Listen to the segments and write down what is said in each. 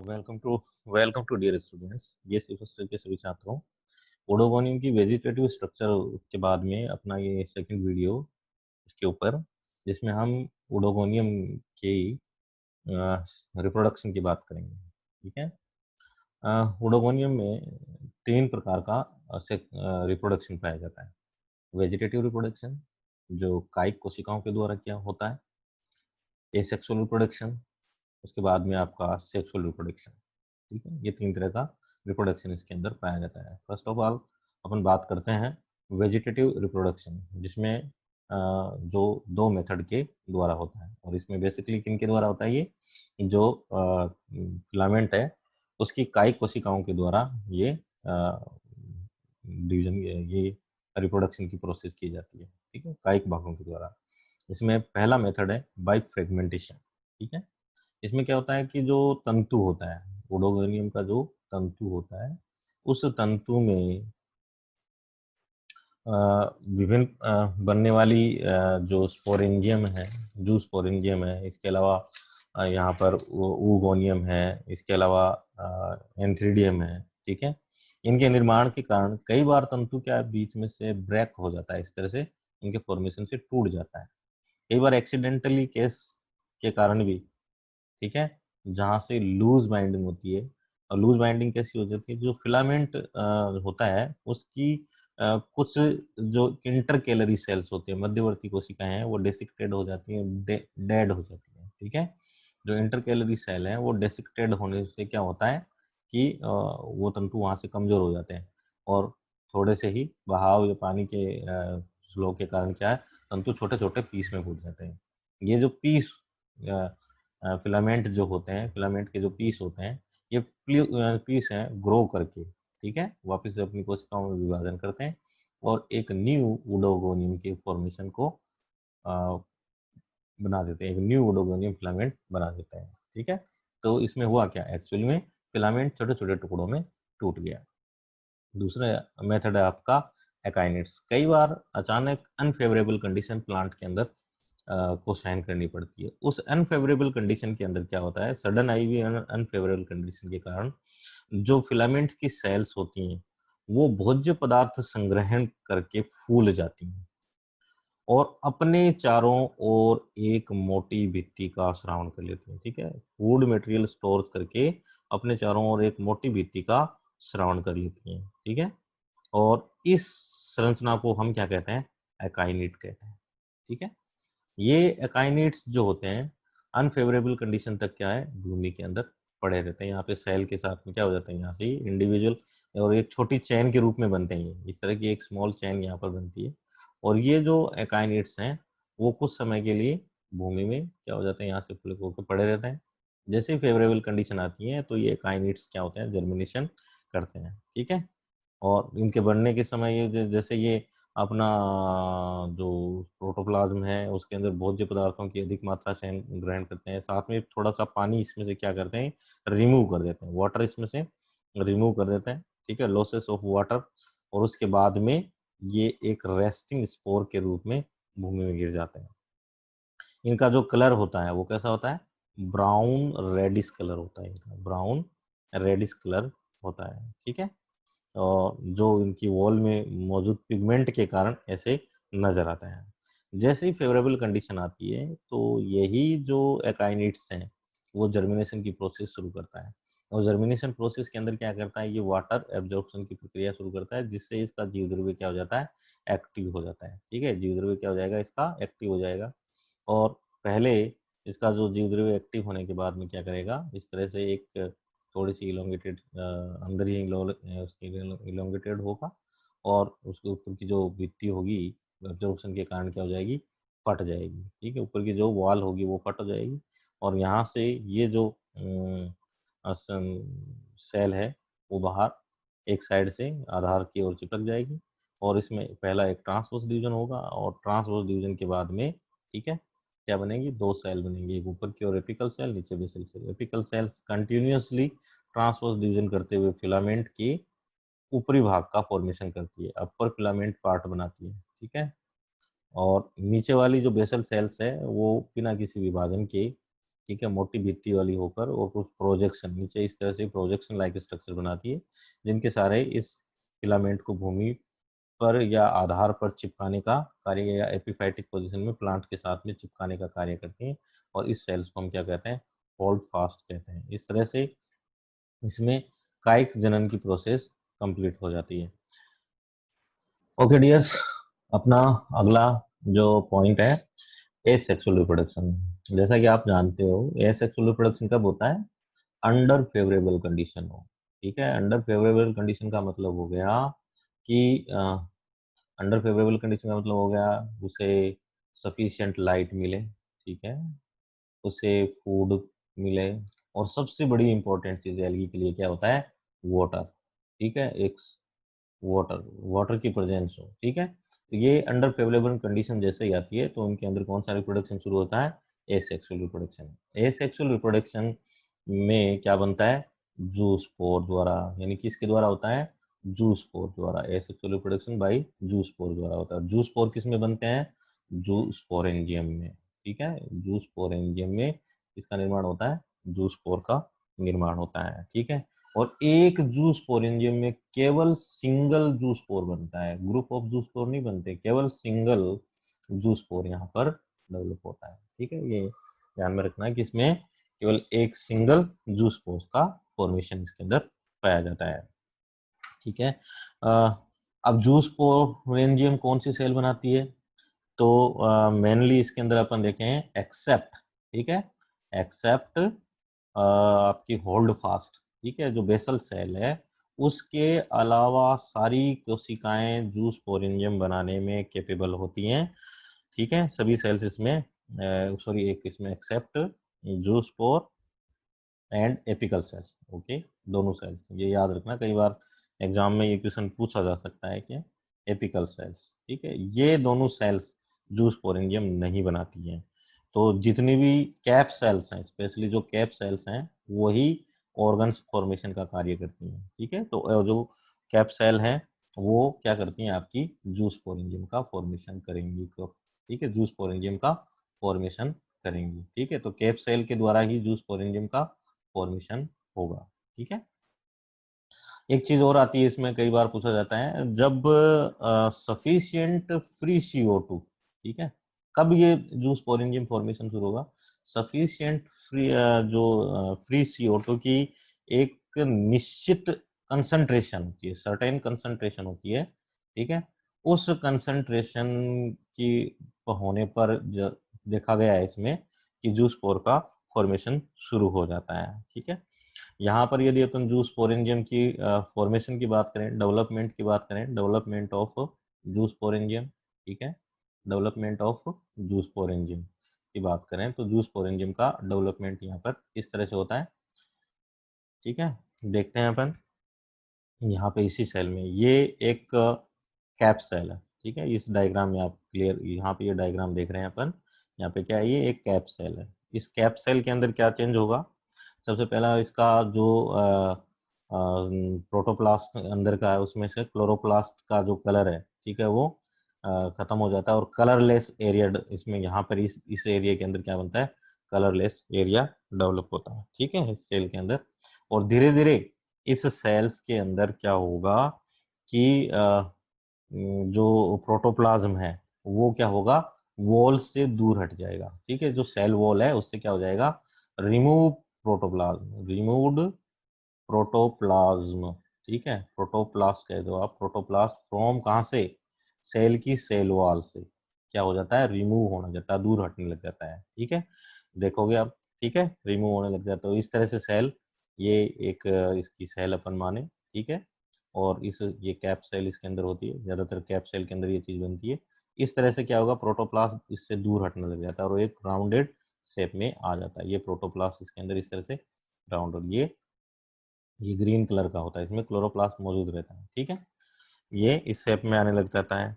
Welcome to dear students. ये semester के सभी छात्रों, ओडोगोनियम की वेजिटेटिव स्ट्रक्चर के बाद में अपना ये सेकंड वीडियो के ऊपर, जिसमें हम ओडोगोनियम के रिप्रोडक्शन की बात करेंगे। ठीक है। ओडोगोनियम में तीन प्रकार का रिप्रोडक्शन पाया जाता है। वेजिटेटिव रिप्रोडक्शन, जो कायिक कोशिकाओं के द्वारा किया होता है। एसेक्सुअल रिप्रोडक्शन, उसके बाद में आपका सेक्सुअल रिप्रोडक्शन। ठीक है, ये तीन तरह का रिप्रोडक्शन इसके अंदर पाया जाता है। फर्स्ट ऑफ ऑल अपन बात करते हैं वेजिटेटिव रिप्रोडक्शन, जिसमें जो दो मेथड के द्वारा होता है। और इसमें बेसिकली किन के द्वारा होता है? ये जो फिलामेंट है उसकी कायिक कोशिकाओं के द्वारा ये डिवीजन, ये रिप्रोडक्शन की प्रोसेस की जाती है। ठीक है, कायिक भागों के द्वारा। इसमें पहला मेथड है बाय फ्रेगमेंटेशन। ठीक है, इसमें क्या होता है कि जो तंतु होता है, ओडोगोनियम का जो तंतु होता है, उस तंतु में विभिन्न बनने वाली जो स्पोरेंजियम है, जो स्पोरेंजियम है, इसके अलावा यहाँ पर ऊगोनियम है, इसके अलावा एंथ्रीडियम है। ठीक है, इनके निर्माण के कारण कई बार तंतु क्या बीच में से ब्रेक हो जाता है, इस तरह से इनके फॉर्मेशन से टूट जाता है। कई बार एक्सीडेंटली केस के कारण भी, ठीक है, जहाँ से लूज बाइंडिंग होती है। और लूज बाइंडिंग कैसी हो जाती है? जो फिलामेंट होता है उसकी कुछ जो इंटर कैलरी सेल्स होते हैं, मध्यवर्ती कोशिकाएं हैं, वो डेसिक्टेड हो जाती हैं, डेड हो जाती हैं। ठीक है, जो इंटर कैलरी सेल है वो डेसिक्टेड होने से क्या होता है कि वो तंतु वहां से कमजोर हो जाते हैं, और थोड़े से ही बहाव या पानी के फ्लो के कारण क्या है, तंतु छोटे छोटे पीस में फूट जाते हैं। ये जो पीस फिलामेंट जो होते हैं, फिलामेंट के जो पीस होते हैं, ये पीस हैं ग्रो करके, ठीक है, वापस से अपनी कोशिकाओं में विभाजन करते हैं और एक न्यू ओडोगोनियम के फॉर्मेशन को बना देते हैं, एक न्यू ओडोगोनियम फिलामेंट बना देते हैं। ठीक है, तो इसमें हुआ क्या? एक्चुअली में फिलामेंट छोटे छोटे टुकड़ों में टूट गया। दूसरा मेथड है आपका एकाइनेट्स। कई बार अचानक अनफेवरेबल कंडीशन प्लांट के अंदर को साइन करनी पड़ती है। उस अनफेवरेबल कंडीशन के अंदर क्या होता है? सडन आईवी अनफेवरेबल कंडीशन के कारण जो फिलामेंट की सेल्स होती हैं वो भोज्य पदार्थ संग्रहण करके फूल जाती हैं और अपने चारों ओर एक मोटी भित्ति का श्रावण कर लेती हैं। ठीक है, फूड मटेरियल स्टोर करके अपने चारों ओर एक मोटी भित्ति का श्रावण कर लेती हैं। ठीक है, और इस संरचना को हम क्या कहते हैं? एकाइनेट कहते हैं। ठीक है, ये एकाइनेट्स जो होते हैं अनफेवरेबल कंडीशन तक क्या है, भूमि के अंदर पड़े रहते हैं। यहाँ पे सेल के साथ में क्या हो जाता है, यहाँ से इंडिविजुअल और एक छोटी चेन के रूप में बनते हैं। ये इस तरह की एक स्मॉल चेन यहाँ पर बनती है, और ये जो एकाइनेट्स हैं वो कुछ समय के लिए भूमि में क्या हो जाते हैं, यहाँ से फ्लिप होकर पड़े रहते हैं। जैसे ही फेवरेबल कंडीशन आती है तो ये एकाइनेट्स क्या होते हैं, जर्मिनेशन करते हैं। ठीक है, और इनके बढ़ने के समय ये जैसे ये अपना जो प्रोटोप्लाज्म है उसके अंदर भोज्य पदार्थों की अधिक मात्रा से ग्रहण करते हैं, साथ में थोड़ा सा पानी इसमें से क्या करते हैं, रिमूव कर देते हैं, वाटर इसमें से रिमूव कर देते हैं। ठीक है, लॉसेस ऑफ वाटर, और उसके बाद में ये एक रेस्टिंग स्पोर के रूप में भूमि में गिर जाते हैं। इनका जो कलर होता है वो कैसा होता है? ब्राउन रेडिश कलर होता है इनका, ब्राउन रेडिश कलर होता है। ठीक है, और जो इनकी वॉल में मौजूद पिगमेंट के कारण ऐसे नजर आता है। जैसे ही फेवरेबल कंडीशन आती है तो यही जो एकाइनेट्स हैं वो जर्मिनेशन की प्रोसेस शुरू करता है, और जर्मिनेशन प्रोसेस के अंदर क्या करता है, ये वाटर एब्जॉर्प्शन की प्रक्रिया शुरू करता है, जिससे इसका जीव द्रव्य क्या हो जाता है, एक्टिव हो जाता है। ठीक है, जीव द्रव्य क्या हो जाएगा, इसका एक्टिव हो जाएगा। और पहले इसका जो जीव द्रव्य एक्टिव होने के बाद में क्या करेगा, इस तरह से एक थोड़ी सी इलोंगेटेड अंदर ही उसकी इलोंगेटेड होगा, और उसके ऊपर की जो भित्ति होगी एब्जॉर्प्शन के कारण क्या हो जाएगी, फट जाएगी। ठीक है, ऊपर की जो वॉल होगी वो फट जाएगी, और यहाँ से ये जो सेल है वो बाहर एक साइड से आधार की ओर चिपक जाएगी, और इसमें पहला एक ट्रांसवर्स डिवीजन होगा, और ट्रांसवर्स डिवीजन के बाद में, ठीक है, क्या बनेगी, दो सेल बनेंगी, एक ऊपर की ओर एपिकल सेल, नीचे basal cell. Apical cells continuously transverse division करते हुए फिलामेंट के ऊपरी भाग का फॉर्मेशन करती है, अपर फिलामेंट पार्ट बनाती है। ठीक है, और नीचे वाली जो बेसल सेल्स है वो बिना किसी विभाजन के ठीक है, मोटी भित्ति वाली होकर और कुछ प्रोजेक्शन नीचे इस तरह से प्रोजेक्शन लाइक स्ट्रक्चर बनाती है, जिनके सारे इस फिलामेंट को भूमि पर या आधार पर चिपकाने का कार्य या एपिफाइटिक पोजीशन में प्लांट के साथ में चिपकाने का कार्य करती हैं, और इस सेल्स को हम क्या कहते हैं, होल्ड फास्ट कहते हैं। इस तरह से इसमें कायिक जनन की प्रोसेस कंप्लीट हो जाती है। ओके डियर्स, अपना अगला जो पॉइंट है एसेक्सुअल रिप्रोडक्शन। जैसा कि आप जानते हो एसेक्सुअल रिप्रोडक्शन कब होता है, अंडर फेवरेबल कंडीशन हो। ठीक है, अंडर फेवरेबल कंडीशन का मतलब हो गया कि अंडर फेवरेबल कंडीशन का मतलब हो गया उसे सफिशिएंट लाइट मिले, ठीक है, उसे फूड मिले, और सबसे बड़ी इंपॉर्टेंट चीज एल्गी के लिए क्या होता है, वाटर। ठीक है, एक वाटर वाटर की प्रेजेंस हो। ठीक है, तो ये अंडर फेवरेबल कंडीशन जैसे ही आती है तो उनके अंदर कौन सा रिप्रोडक्शन शुरू होता है, एसेक्सुअल रिप्रोडक्शन। एसेक्सुअल रिप्रोडक्शन में क्या बनता है, जूस्पोर द्वारा, यानी किसके द्वारा होता है, जूस्पोर द्वारा। एसेक्सुअल रिप्रोडक्शन बाय जूस्पोर द्वारा होता है। जूस्पोर किस में बनते हैं, जूस्पोरेंजियम में। ठीक है, जूस्पोरेंजियम में इसका निर्माण होता है, जूस्पोर का निर्माण होता है। ठीक है, और एक जूस्पोरेंजियम में केवल सिंगल जूस्पोर बनता है, ग्रुप ऑफ जूस्पोर नहीं बनते, केवल सिंगल जूस्पोर यहाँ पर डेवलप होता है। ठीक है, ये ध्यान में रखना है कि इसमें केवल एक सिंगल जूस्पोर का फॉर्मेशन इसके अंदर पाया जाता है। ठीक है, अब जूस्पोरेंजियम कौन सी सेल बनाती है, तो मेनली इसके अंदर अपन देखें एक्सेप्ट, ठीक है, एक्सेप्ट आपकी होल्ड फास्ट, ठीक है, जो बेसल सेल है उसके अलावा सारी कोशिकाएं जूस्पोरेंजियम बनाने में कैपेबल होती हैं। ठीक है, सभी सेल्स इसमें सॉरी एक इसमें except zoospore and apical cells. Okay, दोनों सेल्स, ये याद रखना, कई बार एग्जाम में ये क्वेश्चन पूछा जा सकता है कि एपिकल सेल्स, ठीक है, ये दोनों सेल्स जूस्पोरेंजियम नहीं बनाती हैं। तो जितनी भी कैप सेल्स हैं, स्पेशली जो कैप सेल्स हैं, वही ऑर्गन्स फॉर्मेशन का कार्य करती हैं। ठीक है, तो जो कैप सेल हैं वो क्या करती हैं, आपकी जूस्पोरेंजियम का फॉर्मेशन करेंगी। ठीक है, जूस्पोरेंजियम का फॉर्मेशन करेंगी। ठीक है, तो कैप सेल के द्वारा ही जूस्पोरेंजियम का फॉर्मेशन होगा। ठीक है, एक चीज और आती है इसमें, कई बार पूछा जाता है, जब सफिशिएंट फ्री CO2, ठीक है, कब ये जूस्पोरेंजियम फॉर्मेशन शुरू होगा, सफिशिएंट फ्री जो फ्री CO2 की एक निश्चित कंसंट्रेशन होती है, सर्टेन कंसंट्रेशन होती है। ठीक है, उस कंसंट्रेशन की होने पर देखा गया है इसमें कि जूस्पोर का फॉर्मेशन शुरू हो जाता है। ठीक है, यहाँ पर यदि अपन जूस्पोरेंजियम की फॉर्मेशन की बात करें, डेवलपमेंट की बात करें, डेवलपमेंट ऑफ जूस्पोरेंजियम, ठीक है, डेवलपमेंट ऑफ जूस्पोरेंजियम की बात करें तो जूस्पोरेंजियम का डेवलपमेंट यहाँ पर इस तरह से होता है। ठीक है, देखते हैं अपन यहाँ पे इसी सेल में, ये एक कैप सेल है। ठीक है, इस डायग्राम में आप क्लियर, यहाँ पे ये डायग्राम देख रहे हैं अपन, यहाँ पे क्या है, ये एक कैप सेल है। इस कैप सेल के अंदर क्या चेंज होगा, सबसे पहला इसका जो प्रोटोप्लास्ट अंदर का है उसमें से क्लोरोप्लास्ट का जो कलर है, ठीक है, वो खत्म हो जाता है, और कलरलेस एरिया इसमें यहाँ पर इस एरिया के अंदर क्या बनता है, कलरलेस एरिया डेवलप होता है। ठीक है, इस सेल के अंदर, और धीरे धीरे इस सेल्स के अंदर क्या होगा कि जो प्रोटोप्लाज्म है वो क्या होगा, वॉल से दूर हट जाएगा। ठीक है, जो सेल वॉल है उससे क्या हो जाएगा, रिमूव प्रोटोप्लाज्म, रिमूव्ड प्रोटोप्लाज्म। ठीक है, प्रोटोप्लास्ट कह दो आप, प्रोटोप्लास्ट फ्रॉम कहाँ से, सेल की सेल वॉल से क्या हो जाता है, रिमूव होने जाता है, दूर हटने लग जाता है। ठीक है, देखोगे आप, ठीक है, रिमूव होने लग जाता है। तो इस तरह से सेल, ये एक इसकी सेल अपन माने। ठीक है, और इस ये कैप सेल इसके अंदर होती है, ज्यादातर कैप सेल के अंदर ये चीज बनती है। इस तरह से क्या होगा, प्रोटोप्लास्ट इससे दूर हटने लग जाता है और एक राउंडेड शेप में आ जाता है। ये प्रोटोप्लास्ट इसके अंदर इस तरह से राउंड, और ये ग्रीन कलर का होता है, इसमें क्लोरोप्लास्ट मौजूद रहता है। ठीक है, ये इस शेप में आने लग जाता है।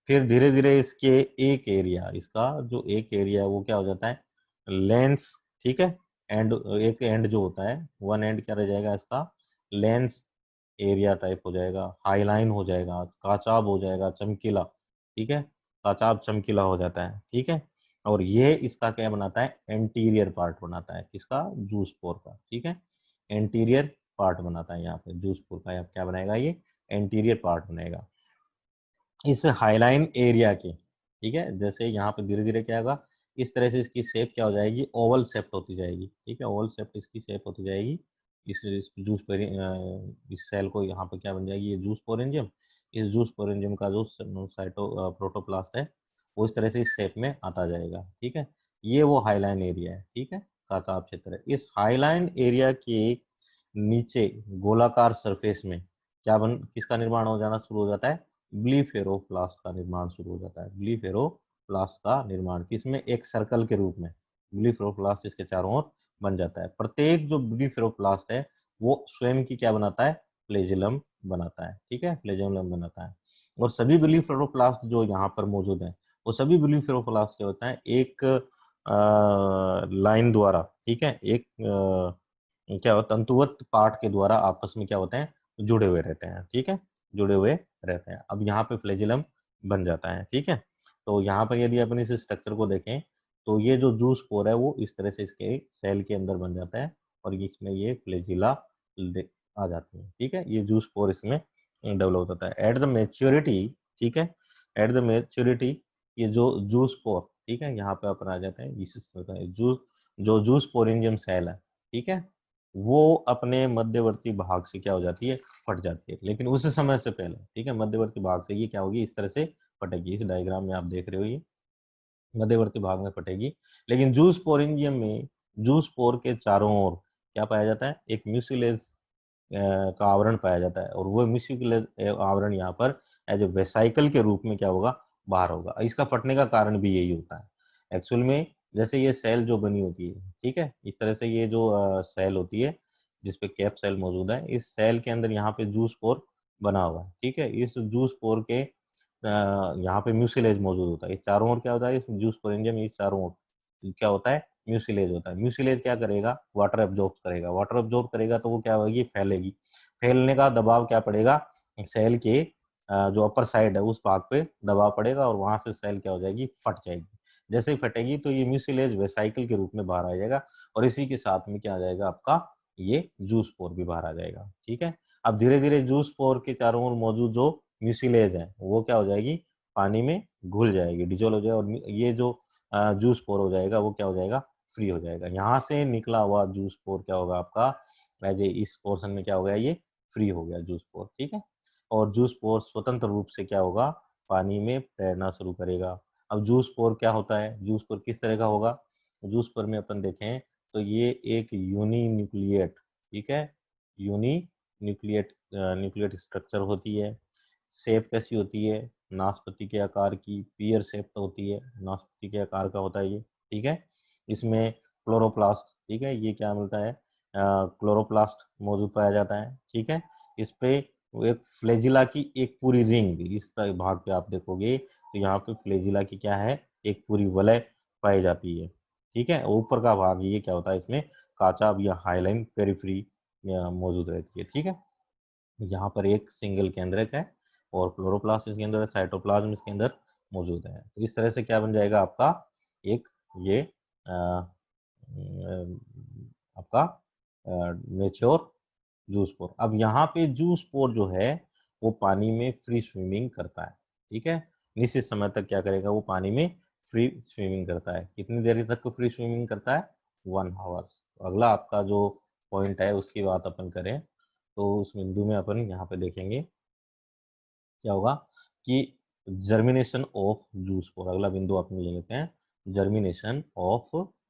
फिर धीरे धीरे इसके एक एरिया, इसका जो एक एरिया है वो क्या हो जाता है, लेंस। ठीक है, एंड एक एंड जो होता है, वन एंड क्या रह जाएगा इसका, लेंस एरिया टाइप हो जाएगा, हाईलाइन हो जाएगा, काचाब हो जाएगा, चमकीला। ठीक है, काचाब चमकीला हो जाता है। ठीक है, और ये इसका क्या बनाता है, एंटीरियर पार्ट बनाता है, किसका, जूस्पोर का, ठीक है, एंटीरियर पार्ट बनाता है यहाँ पे जूस्पोर का, यहाँ क्या बनाएगा, ये एंटीरियर पार्ट बनेगा इस हाईलाइन एरिया के, ठीक है। जैसे यहाँ पे धीरे धीरे क्या होगा, इस तरह से इसकी शेप क्या हो जाएगी, ओवल शेप होती जाएगी, ठीक है, ओवल शेप इसकी शेप होती जाएगी। इस जूस पर इस सेल को यहाँ पे क्या बन जाएगी, ये जूस पोरेंजियम, इस जूस पोरेंजियम का जो साइटो प्रोटोप्लास्ट है वो इस तरह से इस शेप में आता जाएगा, ठीक है। ये वो हाईलाइन एरिया है, ठीक है, काचाप क्षेत्र है। इस हाईलाइन एरिया के नीचे गोलाकार सरफेस में क्या किसका निर्माण हो जाना शुरू हो जाता है, ब्लीफेरोप्लास्ट का निर्माण शुरू हो जाता है। ब्लीफेरोप्लास्ट का निर्माण किसमें, एक सर्कल के रूप में ब्लीफेरोप्लास्ट इसके चारों ओर बन जाता है। प्रत्येक जो ब्लीफेरोप्लास्ट है वो स्वयं की क्या बनाता है, फ्लेजिलम बनाता है, ठीक है, फ्लेजिलम बनाता है। और सभी ब्लीफेरोप्लास्ट जो यहाँ पर मौजूद है वो सभी ब्लीफेरोप्लास्ट क्या होता है, एक लाइन द्वारा, ठीक है, एक क्या होता है, तंतुवत पार्ट के द्वारा आपस में क्या होते हैं, जुड़े हुए रहते हैं, ठीक है, जुड़े हुए रहते हैं। अब यहाँ पे फ्लेजिलम बन जाता है, ठीक है। तो यहाँ पर यदि अपन इस स्ट्रक्चर को देखें तो ये जो जूस पोर है वो इस तरह से इसके सेल के अंदर बन जाता है और इसमें ये फ्लेजिला आ जाती है, ठीक है, ये जूस पोर इसमें डेवलप होता है एट द मेच्योरिटी, ठीक है, एट द मेच्योरिटी ये जो जूस पोर, ठीक है, यहाँ पे अपन आ जाते हैं इस जूस जो जूस पोरेंजियम सेल है, ठीक है, वो अपने मध्यवर्ती भाग से क्या हो जाती है, फट जाती है, लेकिन उस समय से पहले, ठीक है, मध्यवर्ती भाग से ये क्या होगी, इस तरह से फटेगी। इस डायग्राम में आप देख रहे हो ये मध्यवर्ती भाग में फटेगी। लेकिन जूस पोरेंजियम में जूस पोर के चारों ओर क्या पाया जाता है, एक म्यूसिलेज का आवरण पाया जाता है और वो म्यूसिलेज आवरण यहाँ पर एज ए वेसाइकल के रूप में क्या होगा, बाहर होगा। इसका फटने का कारण भी यही होता है एक्चुअल में। जैसे ये सेल जो बनी होती है, ठीक है, इस तरह से ये जो सेल होती है जिसपे कैप सेल मौजूद है, इस सेल के अंदर यहाँ पे जूस पोर बना हुआ है, ठीक है। इस जूस पोर के यहाँ पे म्यूसिलेज मौजूद होता है। इस चारों ओर क्या होता है, इस जूस पोरेंजियम इस चारों ओर क्या होता है, म्यूसिलेज होता है। म्यूसिलेज क्या करेगा, वाटर एब्जॉर्ब करेगा, वाटर एब्जॉर्ब करेगा तो वो क्या होगी, फैलेगी। फैलने का दबाव क्या पड़ेगा, सेल के जो अपर साइड है उस भाग पे दबाव पड़ेगा और वहां से सेल क्या हो जाएगी, फट जाएगी। जैसे ही फटेगी तो ये म्यूसिलेज वेसाइकल के रूप में बाहर आ जाएगा और इसी के साथ में क्या आ जाएगा, आपका ये जूस पोर भी बाहर आ जाएगा, ठीक है। अब धीरे धीरे जूस पोर के चारों ओर मौजूद जो म्यूसिलेज है वो क्या हो जाएगी, पानी में घुल जाएगी, डिजोल्व हो जाएगा और ये जो जूस पोर हो जाएगा वो क्या हो जाएगा, फ्री हो जाएगा। यहाँ से निकला हुआ जूस पोर क्या होगा आपका, एज ए इस पोर्शन में क्या हो गया, ये फ्री हो गया जूस पोर, ठीक है। और जूस पोर स्वतंत्र रूप से क्या होगा, पानी में तैरना शुरू करेगा। अब जूस पोर क्या होता है, जूस पोर किस तरह का होगा, जूस पोर में अपन देखें तो ये एक यूनी न्यूक्लिएट, ठीक है, यूनी न्यूक्लिएट स्ट्रक्चर होती है। शेप कैसी होती है, नाशपाती के आकार की, पीयर शेप होती है, नाशपाती के आकार का होता है ये, ठीक है। इसमें क्लोरोप्लास्ट, ठीक है, ये क्या मिलता है, क्लोरोप्लास्ट मौजूद पाया जाता है, ठीक है। इस पे एक फ्लेजिला की एक पूरी रिंग, इस भाग पे आप देखोगे तो यहाँ पे फ्लेजिला की क्या है, एक पूरी वलय पाई जाती है, ठीक है। ऊपर का भाग ये क्या होता है, इसमें काचाब या हाइलाइन पेरिफ्री मौजूद रहती है, ठीक है। यहाँ पर एक सिंगल केंद्रक है और क्लोरोप्लास्ट इसके अंदर है, साइटोप्लाज्म इसके अंदर मौजूद है। तो इस तरह से क्या बन जाएगा आपका एक ये आपका मेच्योर जूस पोर। अब यहाँ पे जूस पोर जो है वो पानी में फ्री स्विमिंग करता है, ठीक है। निश्चित समय तक क्या करेगा, वो पानी में फ्री स्विमिंग करता है। कितनी देर तक फ्री स्विमिंग करता है, 1 आवर्स। अगला आपका जो पॉइंट है उसकी बात अपन करें तो उस बिंदु में अपन यहाँ पे देखेंगे क्या होगा कि जर्मिनेशन ऑफ जूस पोर, अगला बिंदु अपन ले लेते हैं, जर्मिनेशन ऑफ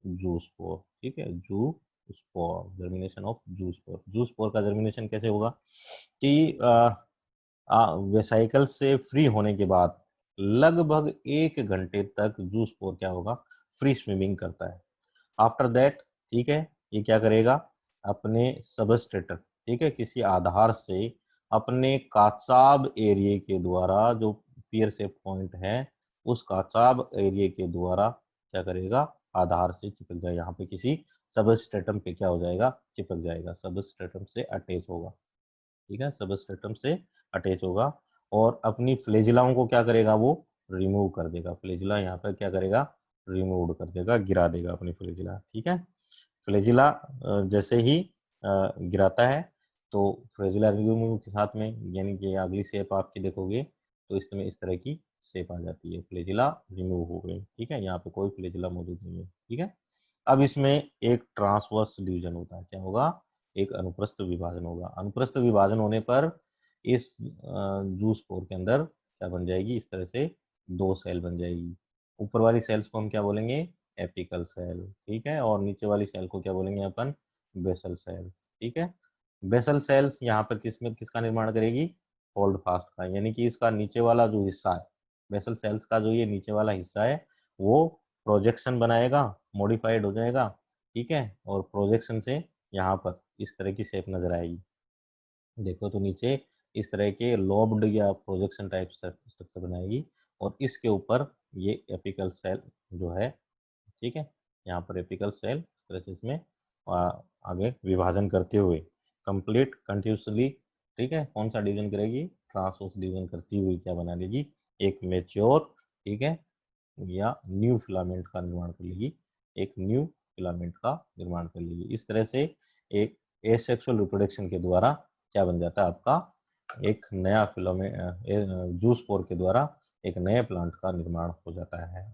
जूस पोर, ठीक है, juice pore, germination of juice pore. Juice pore का जर्मिनेशन कैसे होगा कि वेसाइकल से फ्री होने के बाद लगभग 1 घंटे तक जूस पोर क्या होगा, फ्री स्विमिंग करता है। आफ्टर दैट, ठीक है, ये क्या करेगा, अपने सबस्ट्रेटर, ठीक है, किसी आधार से अपने काचाब एरिया के द्वारा जो पियर शेप पॉइंट है उस काचाब एरिया के द्वारा क्या करेगा, आधार से चिपक जाएगा, यहाँ पे किसी सबस्ट्रेटम पे क्या हो जाएगा, चिपक जाएगा, सबस्ट्रेटम से अटैच होगा, ठीक है, सबस्ट्रेटम से अटैच होगा और अपनी फ्लेजिलाओं को क्या करेगा, वो रिमूव कर देगा। फ्लेजिला यहाँ पर क्या करेगा, रिमूव कर देगा, गिरा देगा अपनी फ्लैजिला। ठीक है, फ्लैजिला जैसे ही गिराता है तो फ्लैजिला रिमूव के साथ में, यानी कि अगली शेप आपकी देखोगे तो इसमें इस तरह की शेप आ जाती है, फ्लैजिला रिमूव हो गई। ठीक है, यहाँ पे कोई फ्लैजिला मौजूद नहीं है। ठीक है, अब इसमें एक ट्रांसवर्स डिवीजन होता है। क्या होगा? एक अनुप्रस्थ विभाजन होगा। अनुप्रस्थ विभाजन होने पर इस जूस्पोर के अंदर क्या बन जाएगी? इस तरह से दो सेल बन जाएगी। ऊपर वाली सेल्स को हम क्या बोलेंगे? Apical cell. ठीक है, और नीचे वाली सेल को क्या बोलेंगे अपन? Basal cells. ठीक है, बेसल सेल्स यहाँ पर किसका निर्माण करेगी? होल्ड फास्ट का, यानी कि इसका नीचे वाला जो हिस्सा है, बेसल सेल्स का जो ये नीचे वाला हिस्सा है, वो प्रोजेक्शन बनाएगा, मॉडिफाइड हो जाएगा। ठीक है, और प्रोजेक्शन से यहाँ पर इस तरह की शेप नजर आएगी। देखो तो नीचे इस तरह के लोब्ड या प्रोजेक्शन टाइप स्ट्रक्चर बनाएगी, और इसके ऊपर ये एपिकल सेल जो है, ठीक है, यहाँ पर एपिकल सेल इस तरह से इसमें आगे विभाजन करते हुए कंप्लीट कंटिन्यूसली, ठीक है, कौन सा डिवीजन करेगी? ट्रांसवर्स डिवीजन करती हुई क्या बना लेगी? एक मेच्योर, ठीक है, या न्यू फिलामेंट का निर्माण कर लेगी, एक न्यू फिलामेंट का निर्माण कर लेगी। इस तरह से एक एसेक्सुअल रिप्रोडक्शन के द्वारा क्या बन जाता है आपका? एक नया फिलामेंट, जूस्पोर के द्वारा एक नए प्लांट का निर्माण हो जाता है।